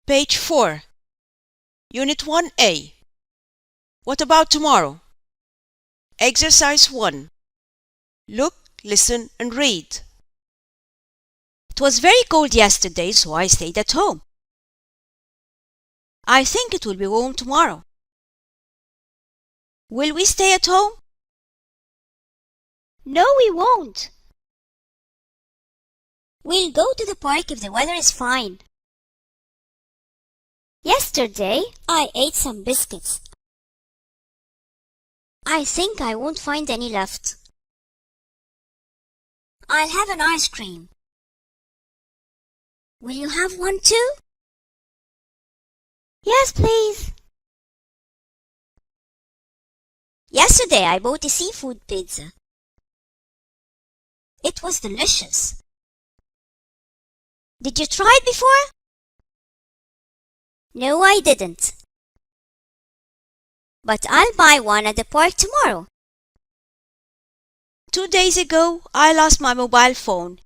Page 4. Unit 1A. What about tomorrow? Exercise 1. Look, listen, and read. It was very cold yesterday, so I stayed at home. I think it will be warm tomorrow. Will we stay at home? No, we won't. We'll go to the park if the weather is fine. Yesterday, I ate some biscuits. I think I won't find any left. I'll have an ice cream. Will you have one too? Yes, please. Yesterday, I bought a seafood pizza. It was delicious. Did you try it before? No, I didn't. But I'll buy one at the park tomorrow. 2 days ago, I lost my mobile phone.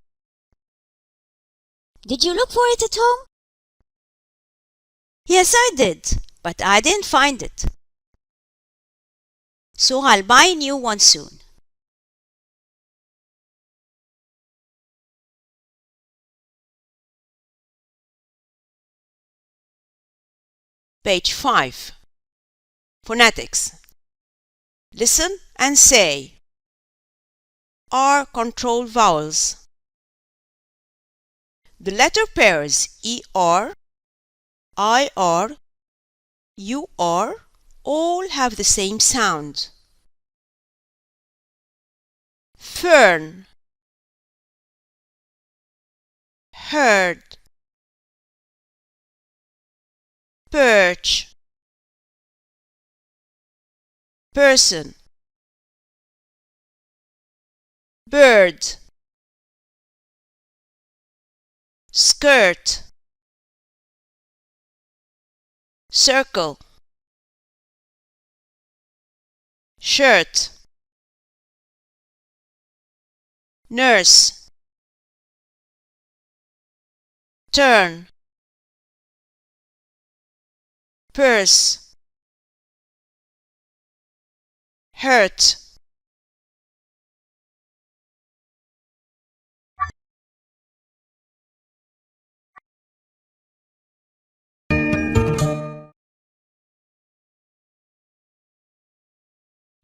Did you look for it at home? Yes, I did, but I didn't find it. So I'll buy a new one soon. Page 5. Phonetics. Listen and say. R control vowels. The letter pairs ER, IR, UR all have the same sound. Fern, herd, perch, person, bird, skirt, circle, shirt, nurse, turn, purse, hurt.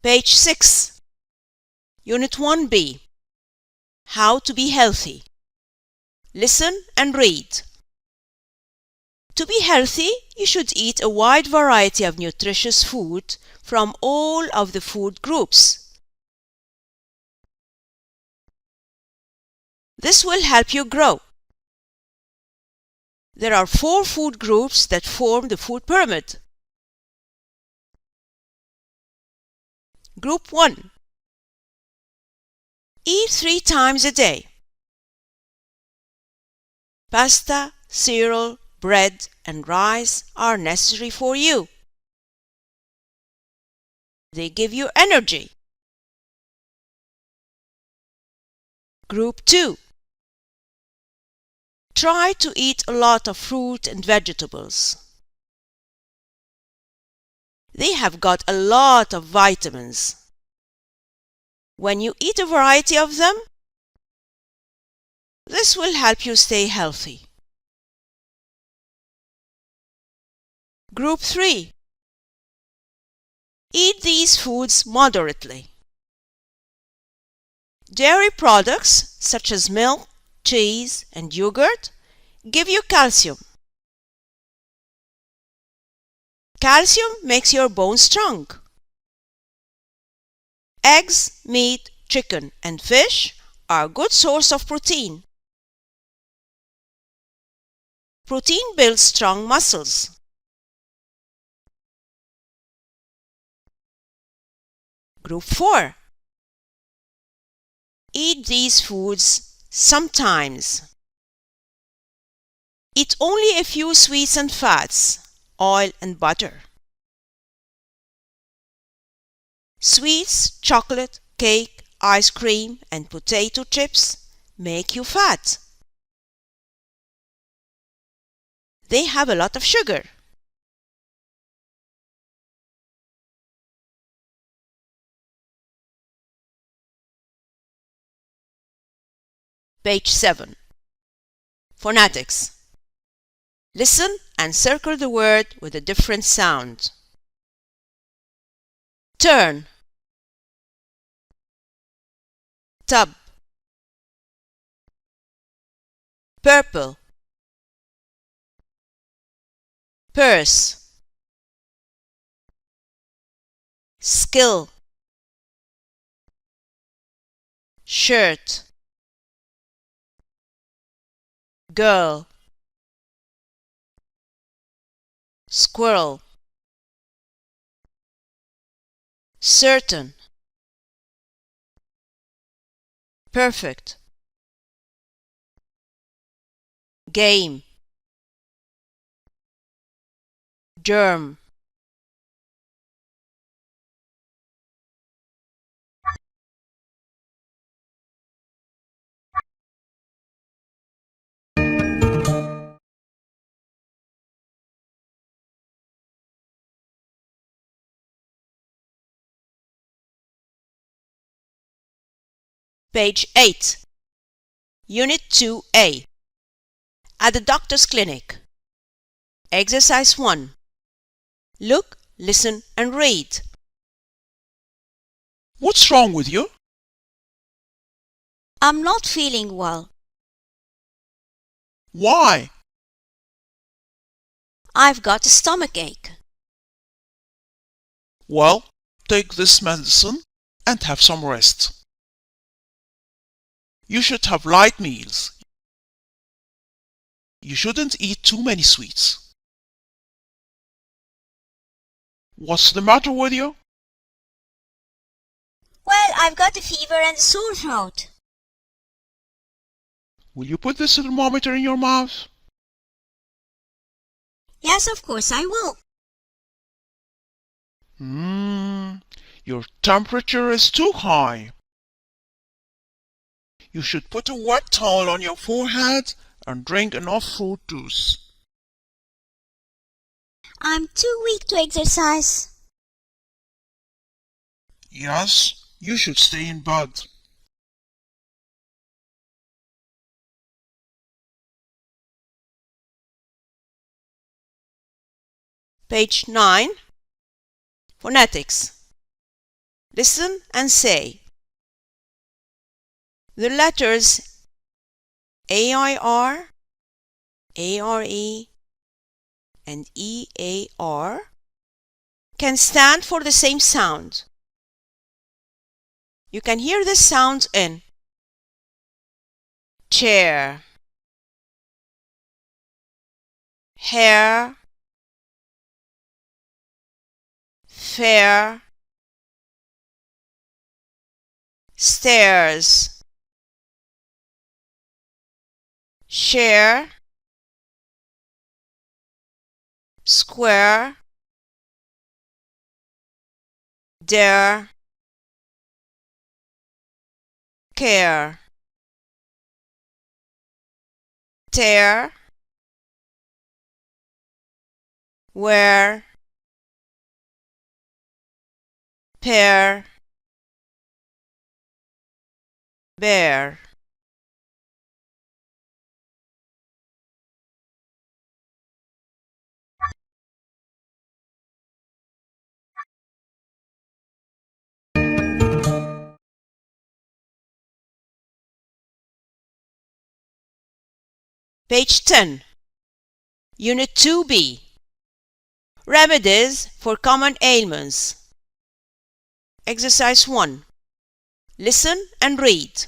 Page 6. Unit 1B. How to be healthy. Listen and read. To be healthy, you should eat a wide variety of nutritious food from all of the food groups. This will help you grow. There are 4 food groups that form the food pyramid. Group 1. Eat 3 times a day. Pasta, cereal, bread, and rice are necessary for you. They give you energy. Group 2. Try to eat a lot of fruit and vegetables. They have got a lot of vitamins. When you eat a variety of them, this will help you stay healthy. Group 3. Eat these foods moderately. Dairy products such as milk, cheese, and yogurt give you calcium. Calcium makes your bones strong. Eggs, meat, chicken, and fish are a good source of protein. Protein builds strong muscles. Group 4. Eat these foods sometimes. Eat only a few sweets and fats, oil and butter. Sweets, chocolate, cake, ice cream, and potato chips make you fat. they have a lot of sugar. Page 7. Phonetics. Listen and circle the word with a different sound. Turn, tub, purple, purse, skill, shirt, girl, squirrel, certain, perfect, game, germ. Page 8. Unit 2A. At the doctor's clinic. Exercise 1. Look, listen and read. What's wrong with you? I'm not feeling well. Why? I've got a stomachache. Well, take this medicine and have some rest. You should have light meals. You shouldn't eat too many sweets. What's the matter with you? Well, I've got a fever and a sore throat. Will you put this thermometer in your mouth? Yes, of course I will. Your temperature is too high. You should put a wet towel on your forehead and drink enough fruit juice. I'm too weak to exercise. Yes, you should stay in bed. Page 9. Phonetics. Listen and say. The letters AIR, ARE, and EAR can stand for the same sound. You can hear this sound in chair, hair, fair, stairs, share, square, dare, care, tear, wear, pair, bear. Page 10. Unit 2B. Remedies for common ailments. Exercise 1. Listen and read.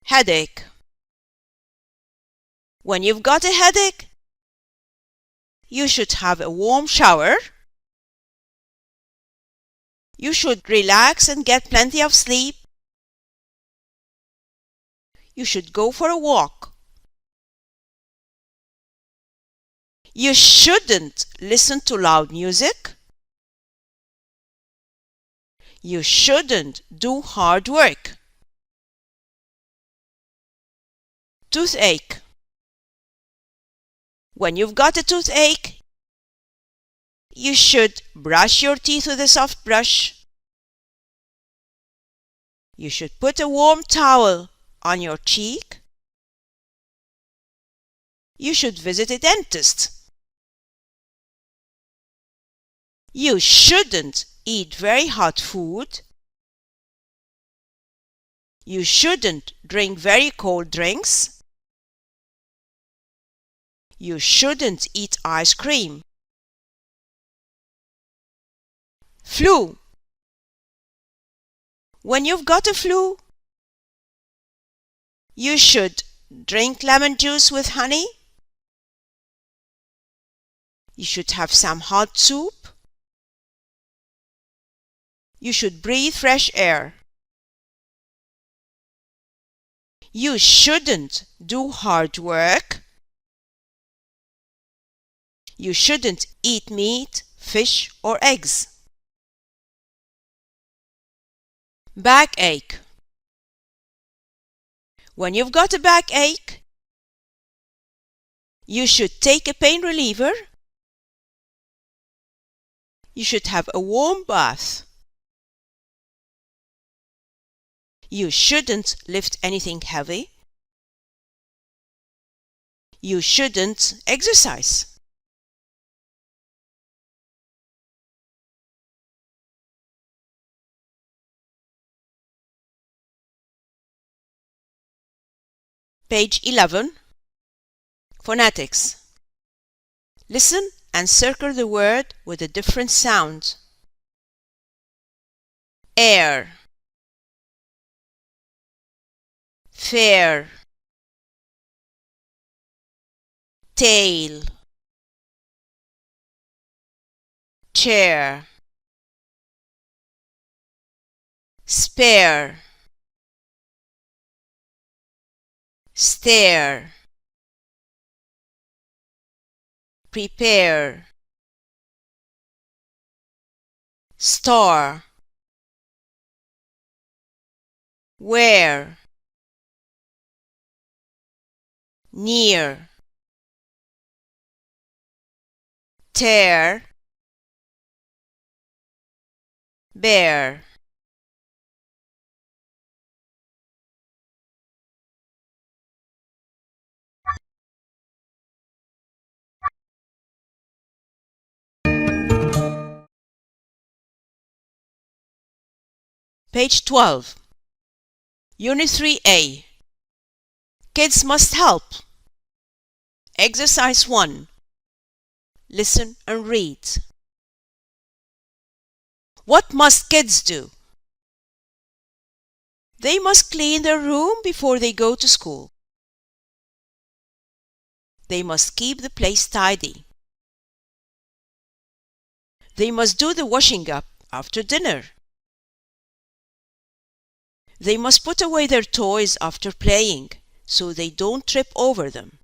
Headache. When you've got a headache, you should have a warm shower. You should relax and get plenty of sleep. You should go for a walk. You shouldn't listen to loud music. You shouldn't do hard work. Toothache. When you've got a toothache, you should brush your teeth with a soft brush. You should put a warm towel on your cheek. You should visit a dentist. You shouldn't eat very hot food. You shouldn't drink very cold drinks. You shouldn't eat ice cream. Flu. When you've got a flu, you should drink lemon juice with honey. You should have some hot soup. You should breathe fresh air. You shouldn't do hard work. You shouldn't eat meat, fish, or eggs. Backache. When you've got a backache, you should take a pain reliever. You should have a warm bath. You shouldn't lift anything heavy. You shouldn't exercise. Page 11. Phonetics. Listen and circle the word with a different sound. Air, fair, tail, chair, spare, stare, prepare, star, where, near, tear, bear. Page 12. Unit 3A. Kids must help. Exercise 1. Listen and read. What must kids do? They must clean their room before they go to school. They must keep the place tidy. They must do the washing up after dinner. They must put away their toys after playing so they don't trip over them.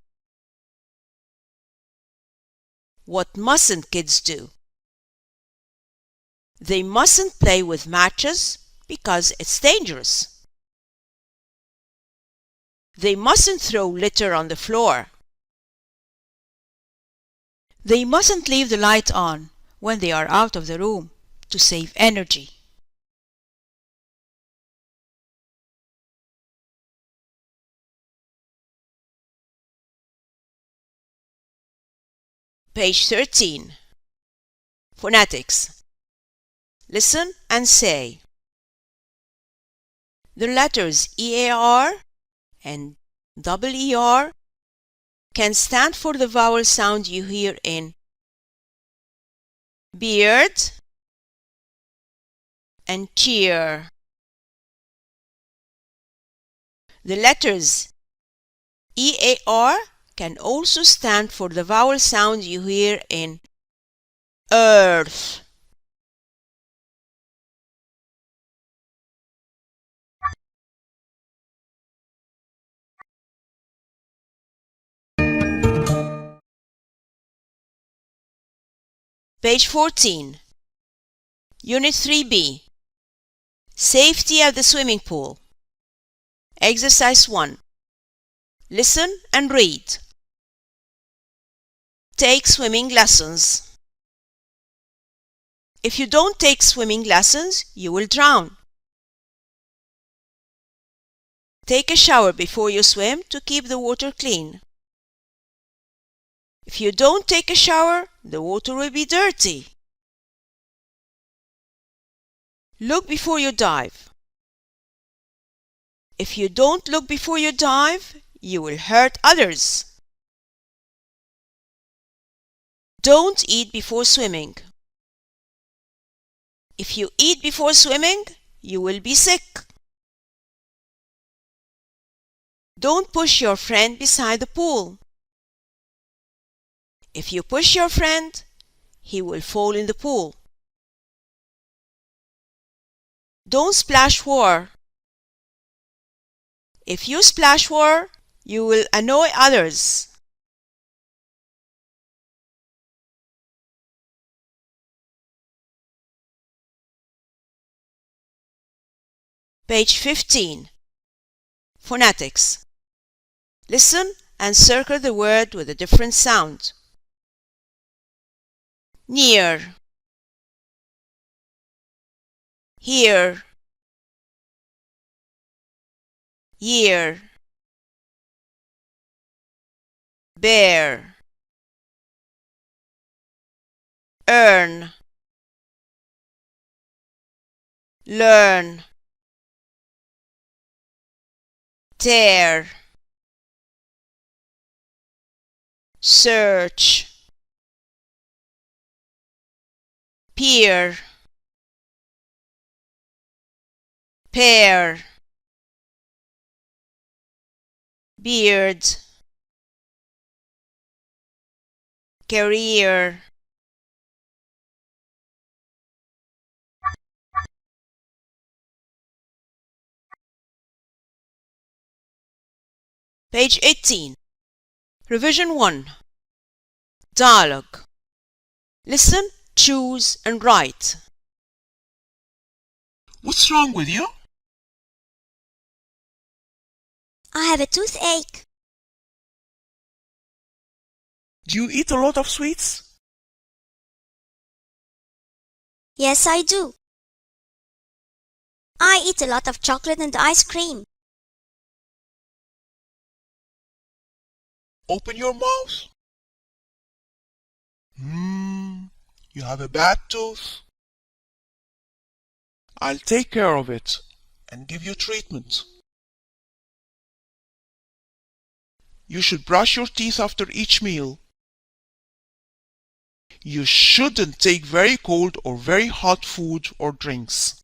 What mustn't kids do? They mustn't play with matches because it's dangerous. They mustn't throw litter on the floor. They mustn't leave the light on when they are out of the room to save energy. Page 13. Phonetics. Listen and say. The letters EAR and EER can stand for the vowel sound you hear in beard and cheer. The letters EAR can also stand for the vowel sound you hear in earth. Page 14. Unit 3B. Safety at the swimming pool. Exercise 1. Listen and read. Take swimming lessons. If you don't take swimming lessons, you will drown. Take a shower before you swim to keep the water clean. If you don't take a shower, the water will be dirty. Look before you dive. If you don't look before you dive, you will hurt others. Don't eat before swimming. If you eat before swimming, you will be sick. Don't push your friend beside the pool. If you push your friend, he will fall in the pool. Don't splash water. If you splash water, you will annoy others. Page 15. Phonetics. Listen and circle the word with a different sound. Near, here, year, bear, earn, learn, tear, search, peer, pair, beard, career. Page 18. Revision 1. Dialogue. Listen, choose, and write. What's wrong with you? I have a toothache. Do you eat a lot of sweets? Yes, I do. I eat a lot of chocolate and ice cream. Open your mouth. You have a bad tooth. I'll take care of it and give you treatment. You should brush your teeth after each meal. You shouldn't take very cold or very hot food or drinks.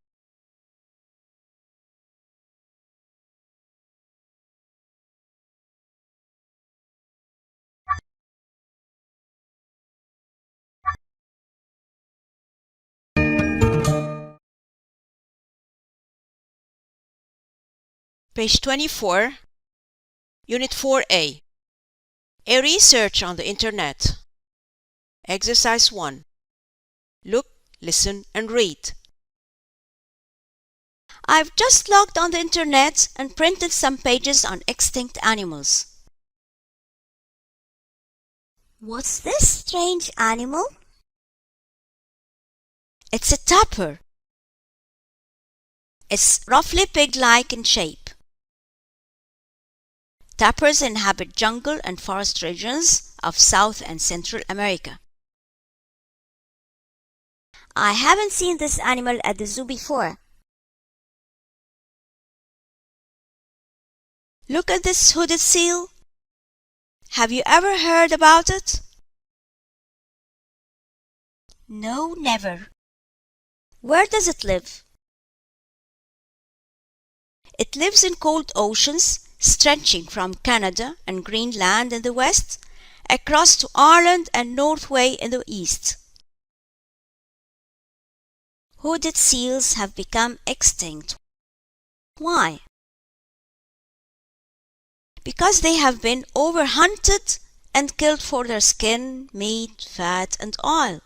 Page 24. Unit 4A. A research on the Internet. Exercise 1. Look, listen, and read. I've just logged on the internet and printed some pages on extinct animals. What's this strange animal? It's a tapir. It's roughly pig-like in shape. Tapirs inhabit jungle and forest regions of South and Central America. I haven't seen this animal at the zoo before. Look at this hooded seal. Have you ever heard about it? No, never. Where does it live? It lives in cold oceans stretching from Canada and Greenland in the west across to Ireland and Norway in the east. Hooded seals have become extinct. Why? Because they have been overhunted and killed for their skin, meat, fat, and oil.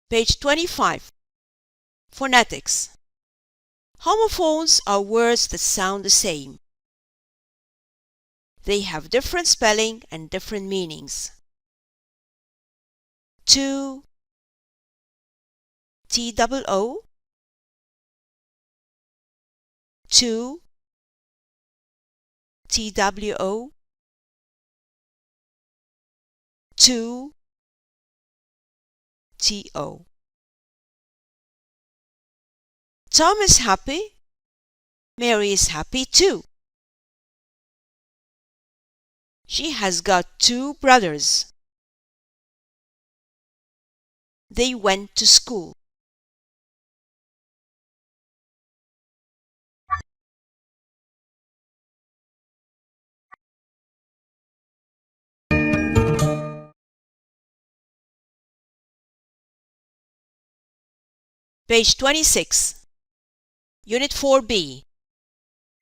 Page 25. Phonetics. Homophones are words that sound the same. They have different spelling and different meanings. To, T-O-O, to, T-W-O, to, T-O. Tom is happy. Mary is happy too. She has got 2 brothers. They went to school. Page 26. Unit 4B.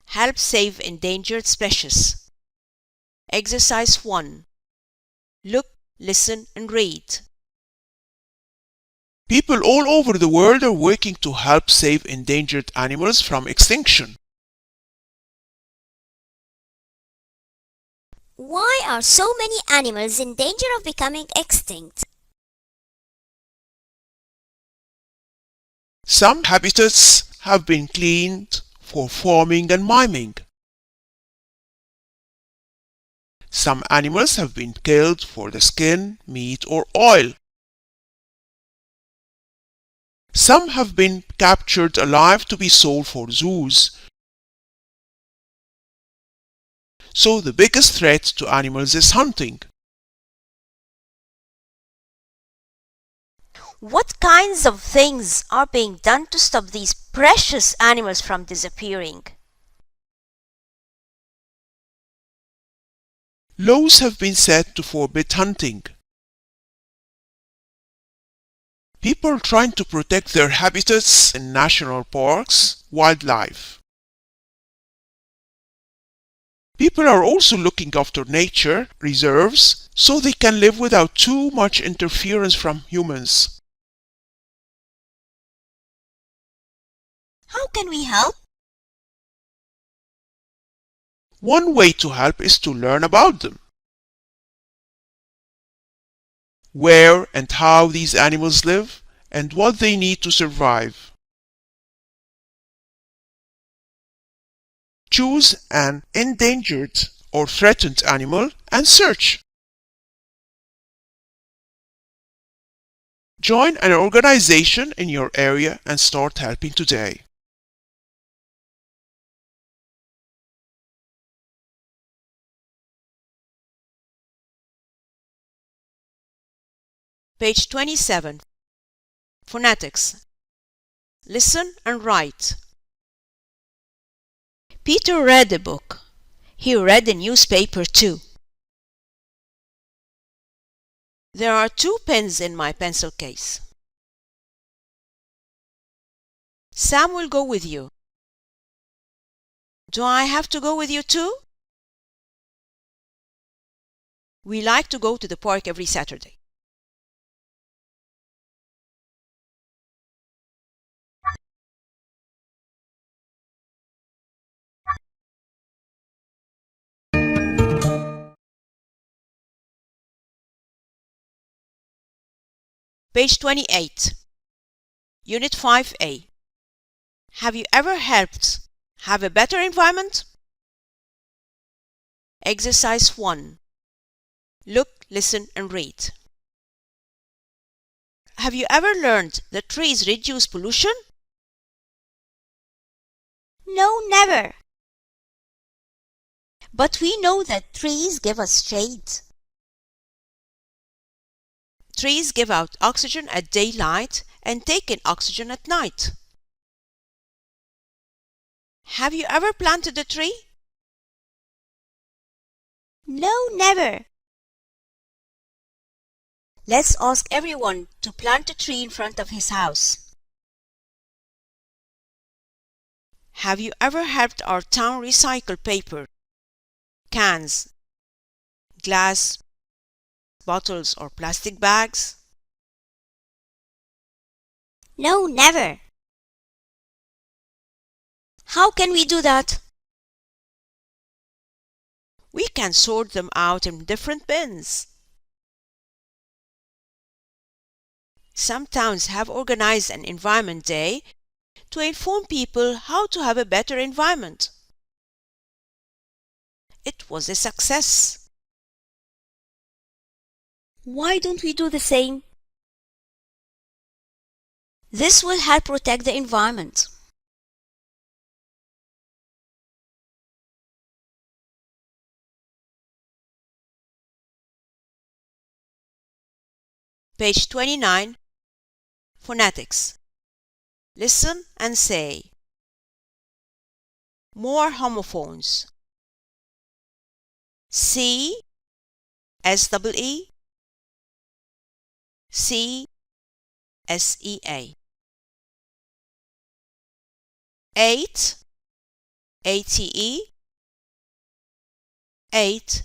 Help save endangered species. Exercise 1. Look, listen and read. People all over the world are working to help save endangered animals from extinction. Why are so many animals in danger of becoming extinct? Some habitats have been cleaned for farming and miming. Some animals have been killed for the skin, meat or oil. Some have been captured alive to be sold for zoos. So the biggest threat to animals is hunting. What kinds of things are being done to stop these precious animals from disappearing? Laws have been set to forbid hunting. People are trying to protect their habitats in national parks, wildlife. People are also looking after nature reserves so they can live without too much interference from humans. How can we help? One way to help is to learn about them. Where and how these animals live and what they need to survive. Choose an endangered or threatened animal and search. Join an organization in your area and start helping today. Page 27. Phonetics. Listen and write. Peter read a book. He read a newspaper too. There are 2 pens in my pencil case. Sam will go with you. Do I have to go with you too? We like to go to the park every Saturday. Page 28. Unit 5A. Have you ever helped have a better environment? Exercise 1. Look, listen and read. Have you ever learned that trees reduce pollution? No, never. But we know that trees give us shade. Trees give out oxygen at daylight and take in oxygen at night. Have you ever planted a tree? No, never. Let's ask everyone to plant a tree in front of his house. Have you ever helped our town recycle paper, cans, glass, bottles or plastic bags? No, never. How can we do that? We can sort them out in different bins. Some towns have organized an Environment Day to inform people how to have a better environment. It was a success. Why don't we do the same? This will help protect the environment. Page 29. Phonetics. Listen and say. More homophones. C, S-E-E, C, S-E-A. 8, A-T-E, 8,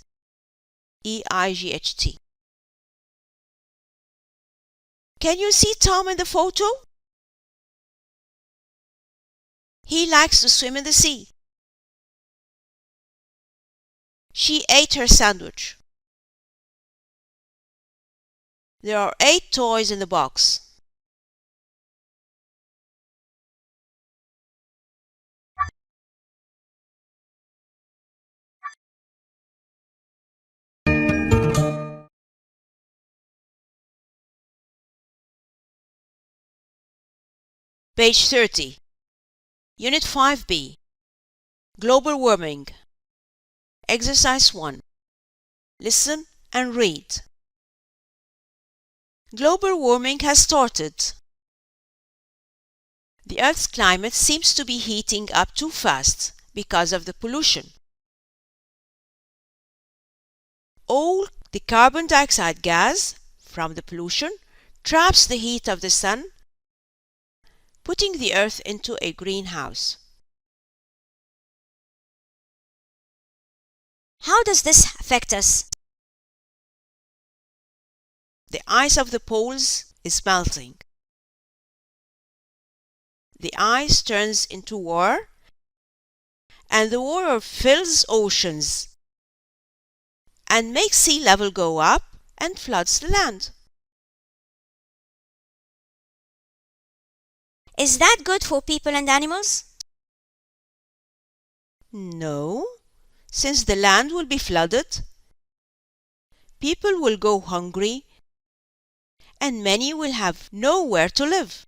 E-I-G-H-T. Can you see Tom in the photo? He likes to swim in the sea. She ate her sandwich. There are 8 toys in the box. Page 30. Unit 5B. Global warming. Exercise 1. Listen and read. Global warming has started. The Earth's climate seems to be heating up too fast because of the pollution. All the carbon dioxide gas from the pollution traps the heat of the sun, putting the Earth into a greenhouse. How does this affect us? The ice of the poles is melting. The ice turns into water, and the water fills oceans and makes sea level go up and floods the land. Is that good for people and animals? No, since the land will be flooded, people will go hungry and many will have nowhere to live.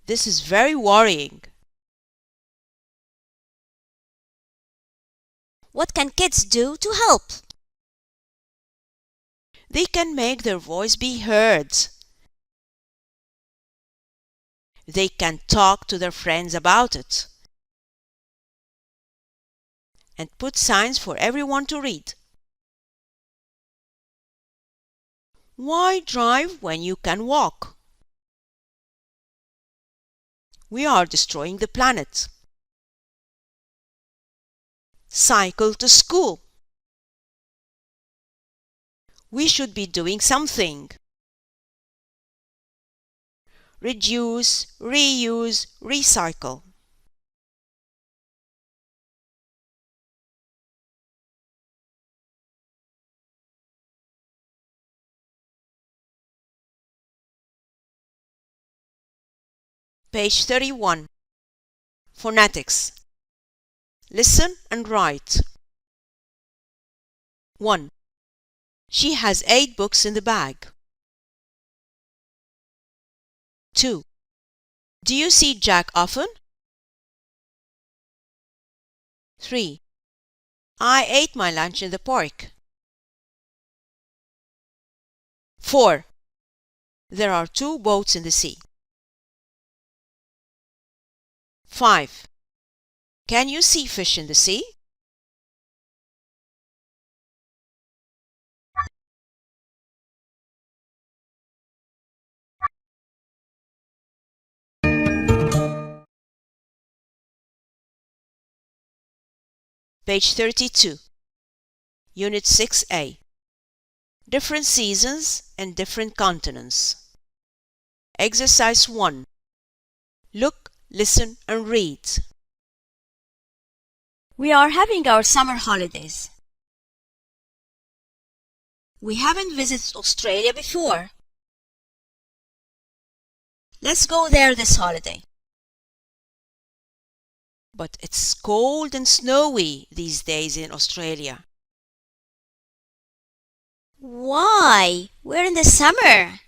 This is very worrying. What can kids do to help? They can make their voice be heard. They can talk to their friends about it and put signs for everyone to read. Why drive when you can walk? We are destroying the planet. Cycle to school. We should be doing something. Reduce, reuse, recycle. Page 31. Phonetics. Listen and write. 1. She has 8 books in the bag. 2. Do you see Jack often? 3. I ate my lunch in the park. 4. There are 2 boats in the sea. 5. Can you see fish in the sea? Page 32. Unit 6A. Different seasons and different continents. Exercise 1. Look, listen and read. We are having our summer holidays. We haven't visited Australia before. Let's go there this holiday. But it's cold and snowy these days in Australia. Why? We're in the summer.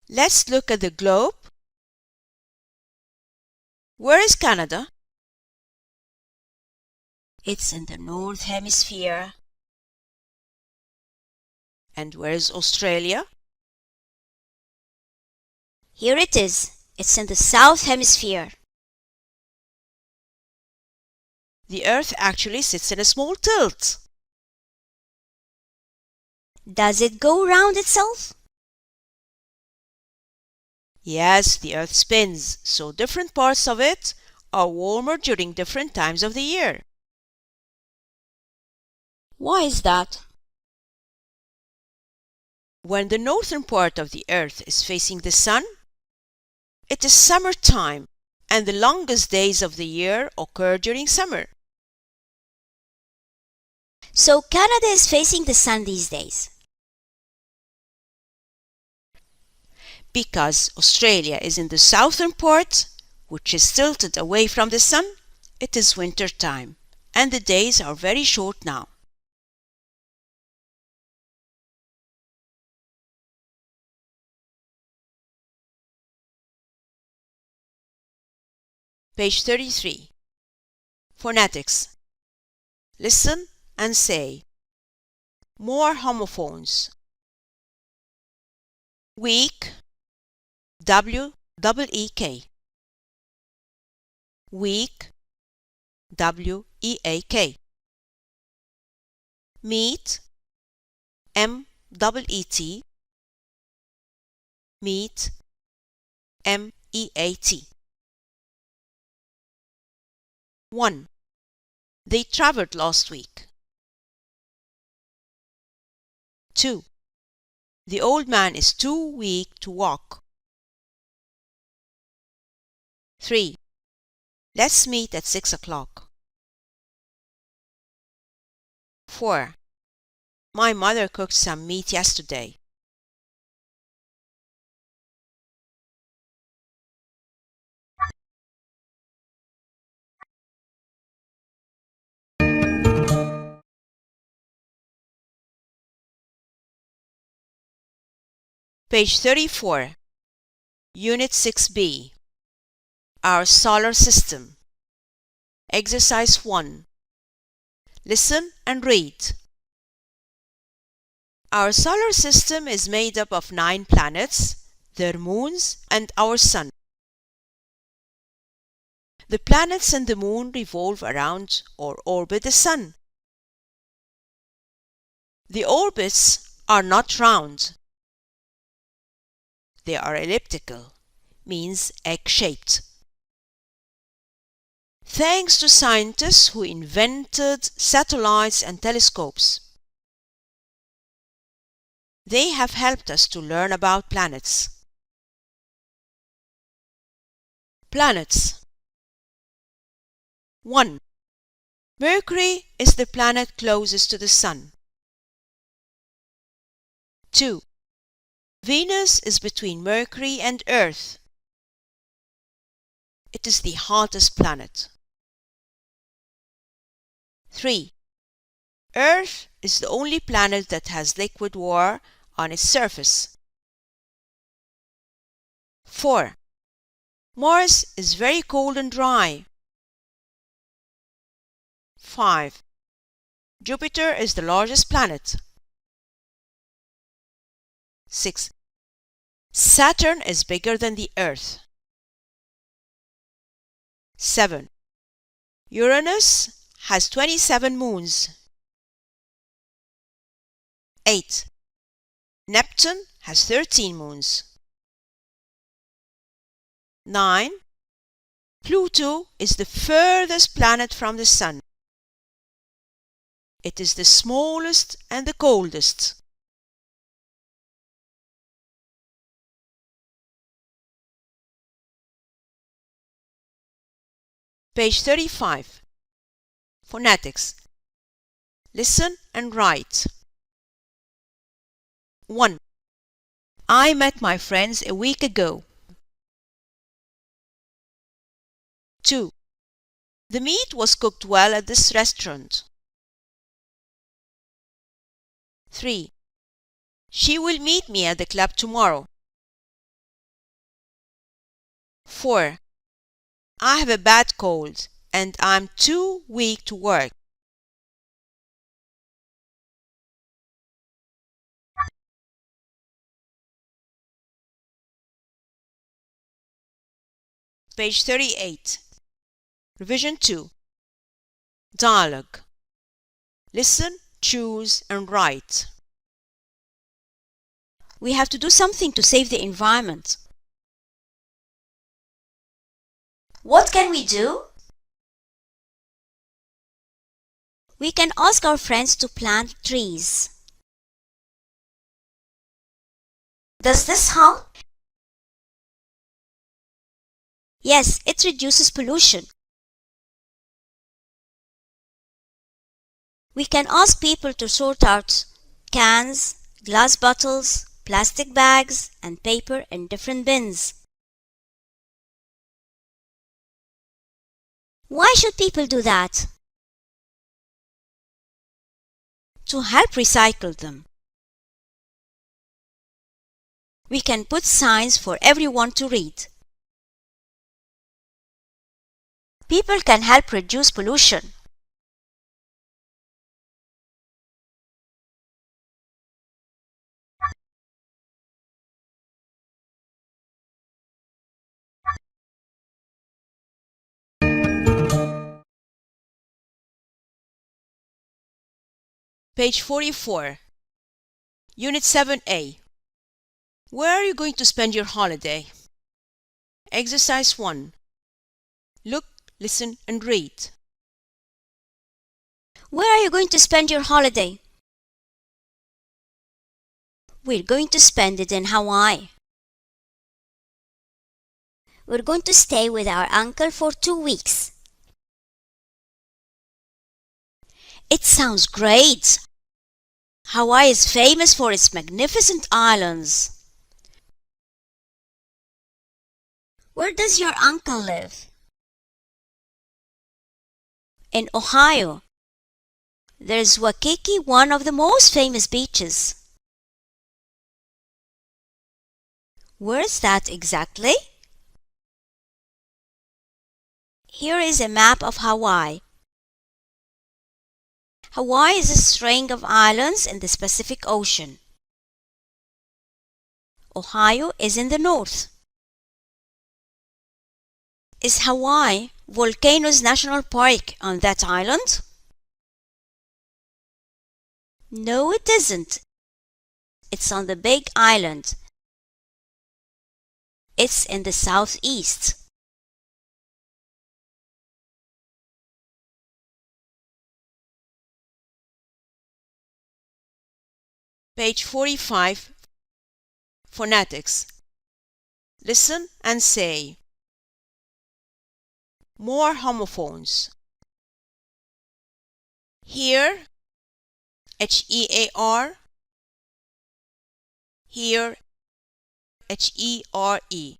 Let's look at the globe. Where is Canada? It's in the North Hemisphere. And where is Australia? Here it is. It's in the South Hemisphere. The Earth actually sits in a small tilt. Does it go round itself? Yes, the Earth spins, so different parts of it are warmer during different times of the year. Why is that? When the northern part of the Earth is facing the sun, it is summertime, and the longest days of the year occur during summer. So Canada is facing the sun these days. Because Australia is in the southern part, which is tilted away from the sun, it is winter time, and the days are very short now. Page 33. Phonetics. Listen and say. More homophones. Week, W-E-E-K. Week, W-E-A-K. Meet, M-E-E-T. Meet, M-E-A-T. 1. They traveled last week. 2. The old man is too weak to walk. 3. Let's meet at 6 o'clock. 4. My mother cooked some meat yesterday. Page 34. Unit 6B. Our solar system. Exercise 1. Listen and read. Our solar system is made up of 9 planets, their moons, and our sun. The planets and the moon revolve around or orbit the sun. The orbits are not round. They are elliptical, means egg-shaped. Thanks to scientists who invented satellites and telescopes. They have helped us to learn about planets. Planets. 1. Mercury is the planet closest to the Sun. 2. Venus is between Mercury and Earth. It is the hottest planet. 3. Earth is the only planet that has liquid water on its surface. 4. Mars is very cold and dry. 5. Jupiter is the largest planet. 6. Saturn is bigger than the Earth. 7. Uranus has 27 moons. 8. Neptune has 13 moons. 9. Pluto is the furthest planet from the Sun. It is the smallest and the coldest. Page 35. Phonetics. Listen and write. 1. I met my friends a week ago. 2. The meat was cooked well at this restaurant. 3. She will meet me at the club tomorrow. 4. I have a bad cold and I'm too weak to work. Page 38. Revision 2. Dialogue. Listen, choose, and write. We have to do something to save the environment. What can we do? We can ask our friends to plant trees. Does this help? Yes, it reduces pollution. We can ask people to sort out cans, glass bottles, plastic bags, and paper in different bins. Why should people do that? To help recycle them. We can put signs for everyone to read. People can help reduce pollution. Page 44. Unit 7A. Where are you going to spend your holiday? Exercise 1. Look, listen, and read. Where are you going to spend your holiday? We're going to spend it in Hawaii. We're going to stay with our uncle for 2 weeks. It sounds great! Hawaii is famous for its magnificent islands. Where does your uncle live? In Ohio. There's Waikiki, one of the most famous beaches. Where's that exactly? Here is a map of Hawaii. Hawaii is a string of islands in the Pacific Ocean. Ohio is in the north. Is Hawaii Volcanoes National Park on that island? No, it isn't. It's on the Big Island. It's in the southeast. Page 45. Phonetics. Listen and say. More homophones. Here, H-E-A-R. Here, H-E-R-E.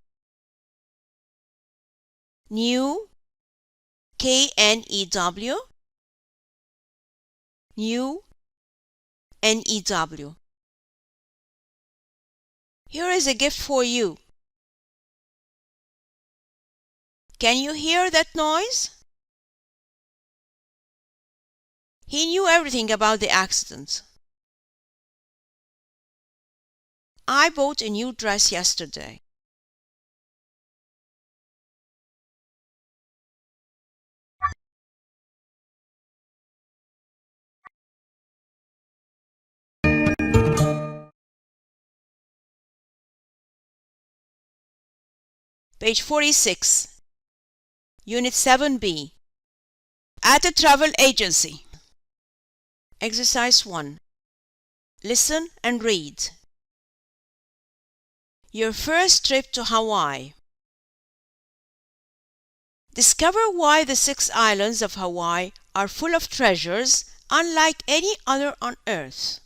New, K-N-E-W. New, N-E-W. Here is a gift for you. Can you hear that noise? He knew everything about the accident. I bought a new dress yesterday. Page 46. Unit 7B. At a travel agency. Exercise 1. Listen and read. Your first trip to Hawaii. Discover why the 6 islands of Hawaii are full of treasures unlike any other on Earth.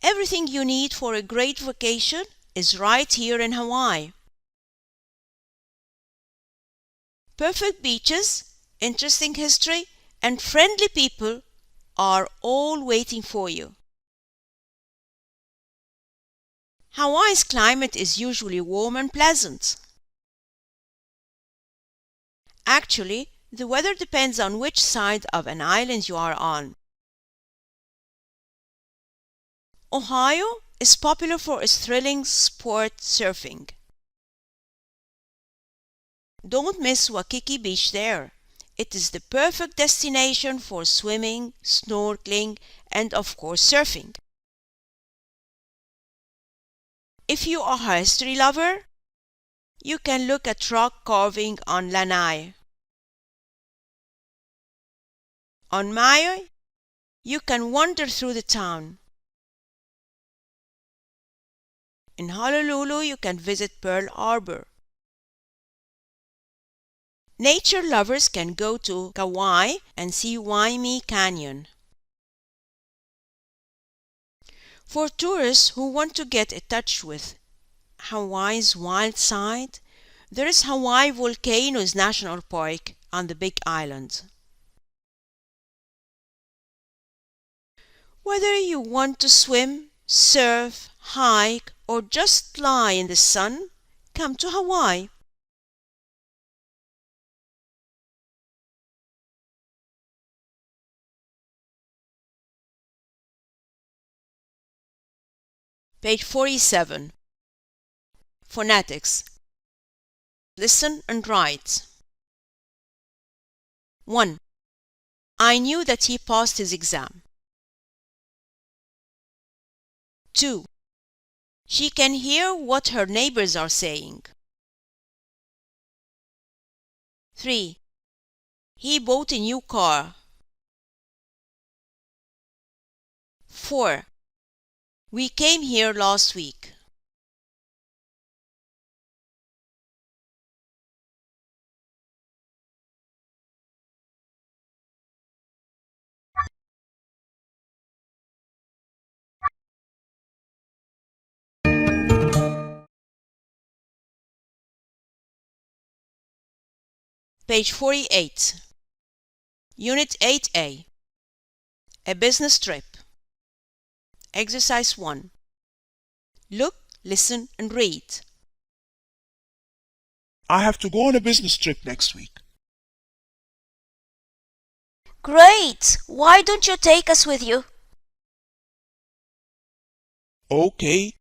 Everything you need for a great vacation is right here in Hawaii. Perfect beaches, interesting history, and friendly people are all waiting for you. Hawaii's climate is usually warm and pleasant. Actually, the weather depends on which side of an island you are on. Ohio is popular for its thrilling sport surfing. Don't miss Waikiki Beach there. It is the perfect destination for swimming, snorkeling, and of course surfing. If you are a history lover, you can look at rock carving on Lanai. On Maui, you can wander through the town. In Honolulu, you can visit Pearl Harbor. Nature lovers can go to Kauai and see Waimea Canyon. For tourists who want to get in touch with Hawaii's wild side, there is Hawaii Volcanoes National Park on the Big Island. Whether you want to swim, surf, hike, or just lie in the sun, come to Hawaii. Page 47. Phonetics. Listen and write. 1. I knew that he passed his exam. 2. She can hear what her neighbors are saying. 3. He bought a new car. 4. We came here last week. Page 48. Unit 8A. A business trip. Exercise 1. Look, listen, and read. I have to go on a business trip next week. Great! Why don't you take us with you? Okay.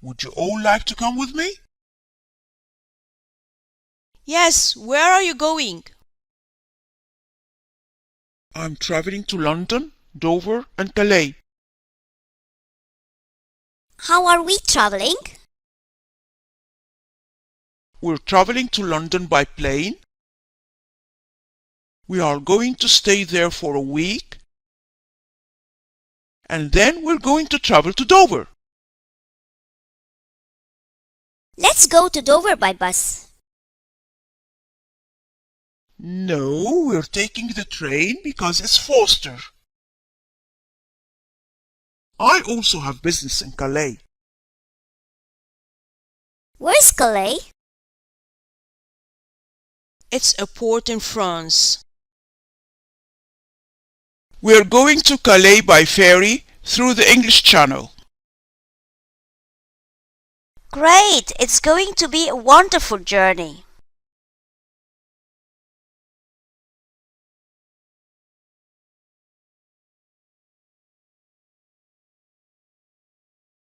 Would you all like to come with me? Yes, where are you going? I'm traveling to London, Dover, and Calais. How are we traveling? We're traveling to London by plane. We are going to stay there for a week. And then we're going to travel to Dover. Let's go to Dover by bus. No, we're taking the train because it's faster. I also have business in Calais. Where's Calais? It's a port in France. We're going to Calais by ferry through the English Channel. Great! It's going to be a wonderful journey.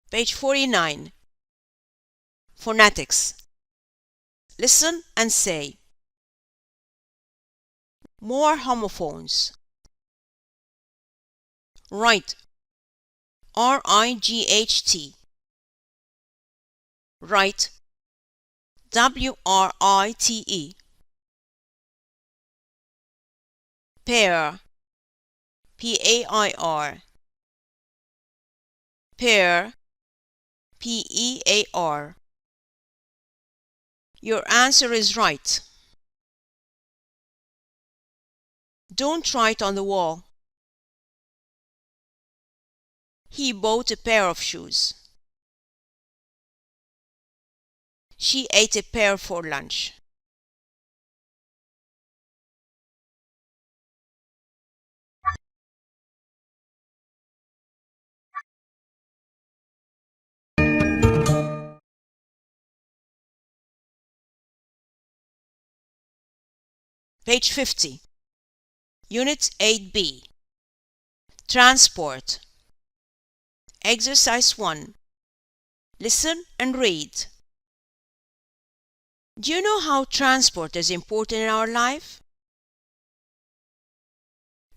Page 49. Phonetics. Listen and say. More homophones. Write. R-I-G-H-T. Write. W-R-I-T-E. Pair. P-A-I-R. Pair. P-E-A-R. Your answer is right. Don't write on the wall. He bought a pair of shoes. She ate a pear for lunch. Page 50. Unit 8B. Transport. Exercise 1. Listen and read. Do you know how transport is important in our life?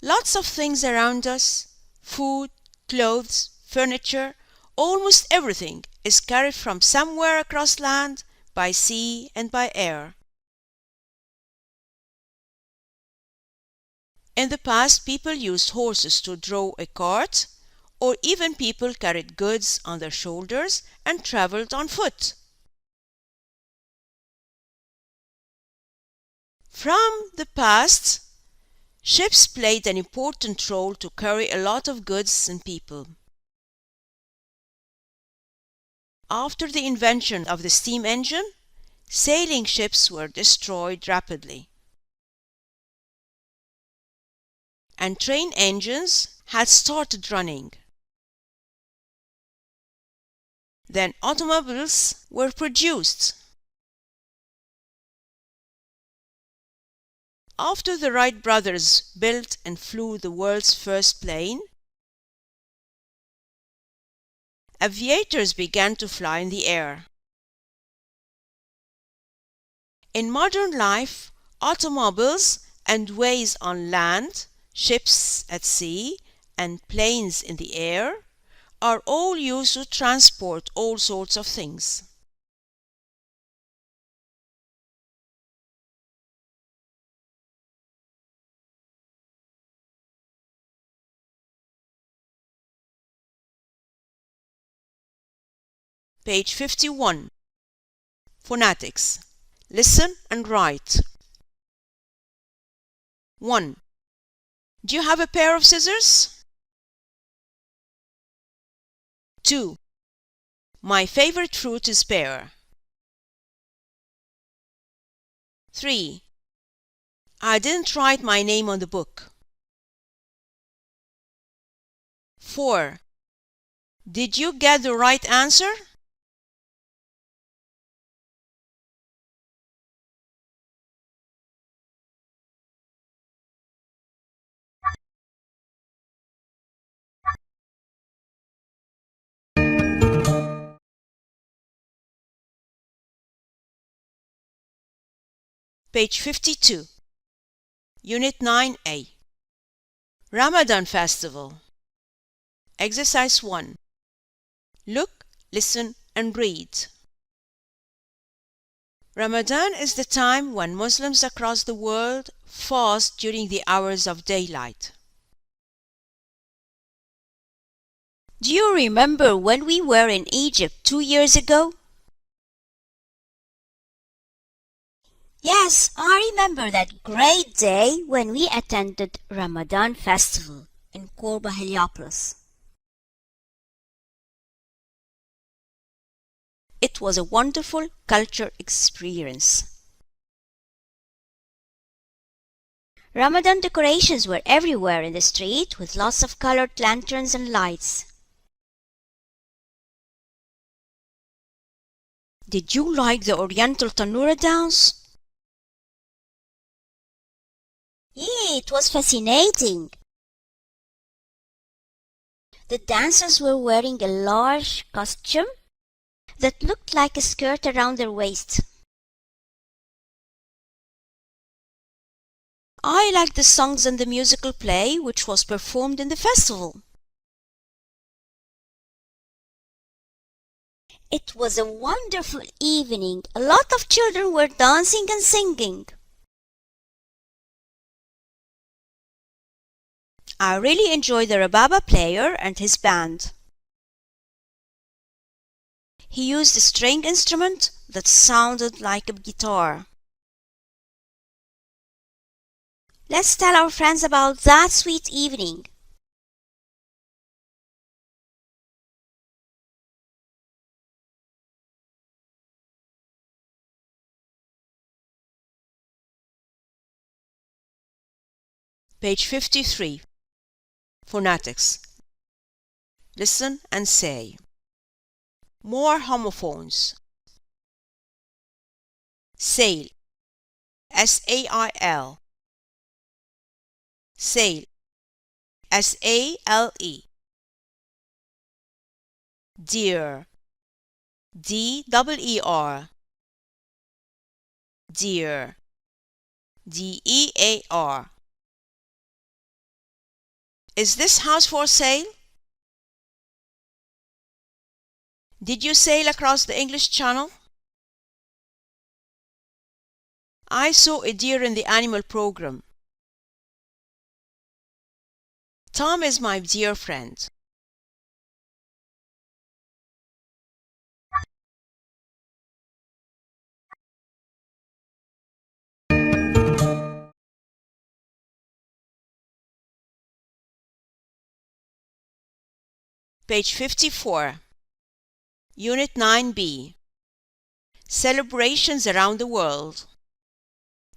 Lots of things around us, food, clothes, furniture, almost everything is carried from somewhere across land, by sea and by air. In the past, people used horses to draw a cart, or even people carried goods on their shoulders and traveled on foot. From the past, ships played an important role to carry a lot of goods and people. After the invention of the steam engine, sailing ships were destroyed rapidly, and train engines had started running. Then automobiles were produced. After the Wright brothers built and flew the world's first plane, aviators began to fly in the air. In modern life, automobiles and ways on land, ships at sea, and planes in the air are all used to transport all sorts of things. Page 51. Phonetics. Listen and write. 1. Do you have a pair of scissors? 2. My favorite fruit is pear. 3. I didn't write my name on the book. 4. Did you get the right answer? Page 52. Unit 9A. Ramadan Festival. Exercise 1. Look, listen and read. Ramadan is the time when Muslims across the world fast during the hours of daylight. Do you remember when we were in Egypt 2 years ago? Yes, I remember that great day when we attended Ramadan Festival in Korba Heliopolis. It was a wonderful culture experience. Ramadan decorations were everywhere in the street with lots of colored lanterns and lights. Did you like the Oriental Tanura dance? Yeah, it was fascinating. The dancers were wearing a large costume that looked like a skirt around their waist. I liked the songs and the musical play which was performed in the festival. It was a wonderful evening. A lot of children were dancing and singing. I really enjoyed the Rababa player and his band. He used a string instrument that sounded like a guitar. Let's tell our friends about that sweet evening. Page 53. Phonetics. Listen and say. More homophones. Sail. S-A-I-L. Sail. S-A-L-E. Dear. D-E-E-R. Dear. D-E-A-R. Is this house for sale? Did you sail across the English Channel? I saw a deer in the animal program. Tom is my dear friend. Page 54. Unit 9B. Celebrations around the world.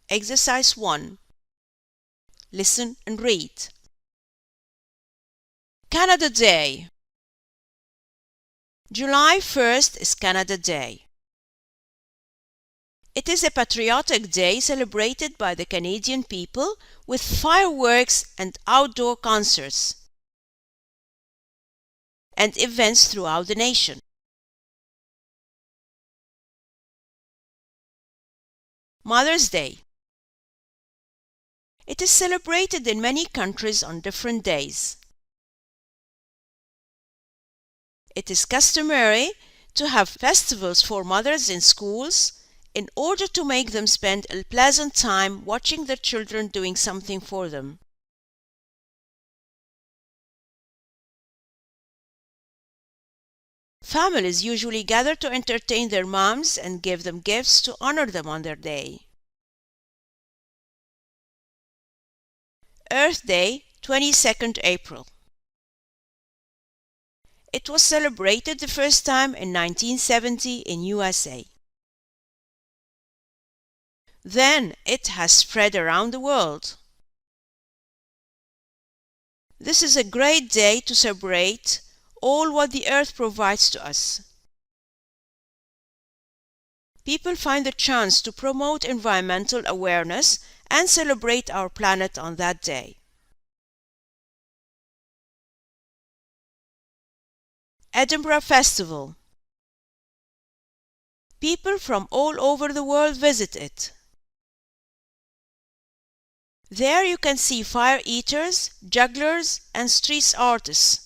Exercise 1. Listen and read. Canada Day. July 1st is Canada Day. It is a patriotic day celebrated by the Canadian people with fireworks and outdoor concerts and events throughout the nation. Mother's Day. It is celebrated in many countries on different days. It is customary to have festivals for mothers in schools in order to make them spend a pleasant time watching their children doing something for them. Families usually gather to entertain their moms and give them gifts to honor them on their day. Earth Day, 22nd April. It was celebrated the first time in 1970 in USA. Then it has spread around the world. This is a great day to celebrate all what the earth provides to us. People find the chance to promote environmental awareness and celebrate our planet on that day. Edinburgh Festival. People from all over the world visit it. There you can see fire eaters, jugglers, and street artists.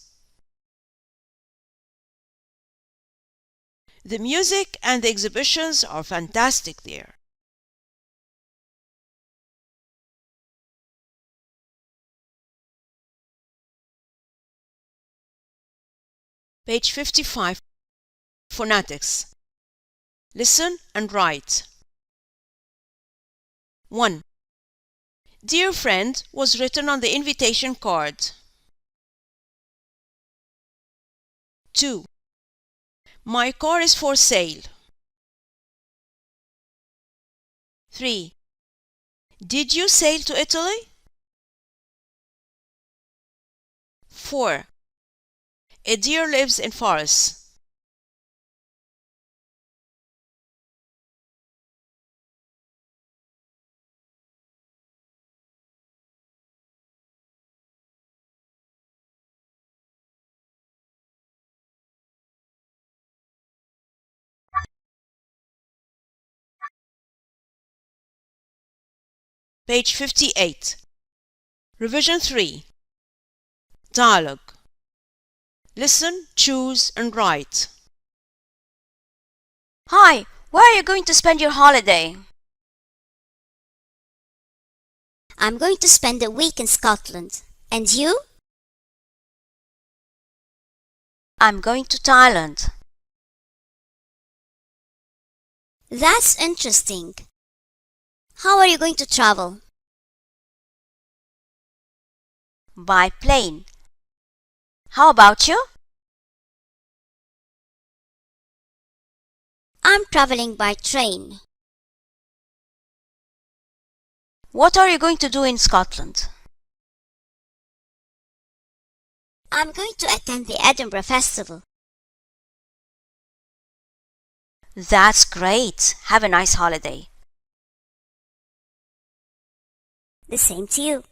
The music and the exhibitions are fantastic there. Page 55. Phonetics. Listen and write. 1. Dear friend was written on the invitation card. 2. My car is for sale. 3. Did you sail to Italy? 4. A deer lives in forests. Page 58. Revision 3. Dialogue. Listen, choose, and write. Hi, where are you going to spend your holiday? I'm going to spend a week in Scotland. And you? I'm going to Thailand. That's interesting. How are you going to travel? By plane. How about you? I'm traveling by train. What are you going to do in Scotland? I'm going to attend the Edinburgh Festival. That's great. Have a nice holiday. The same to you.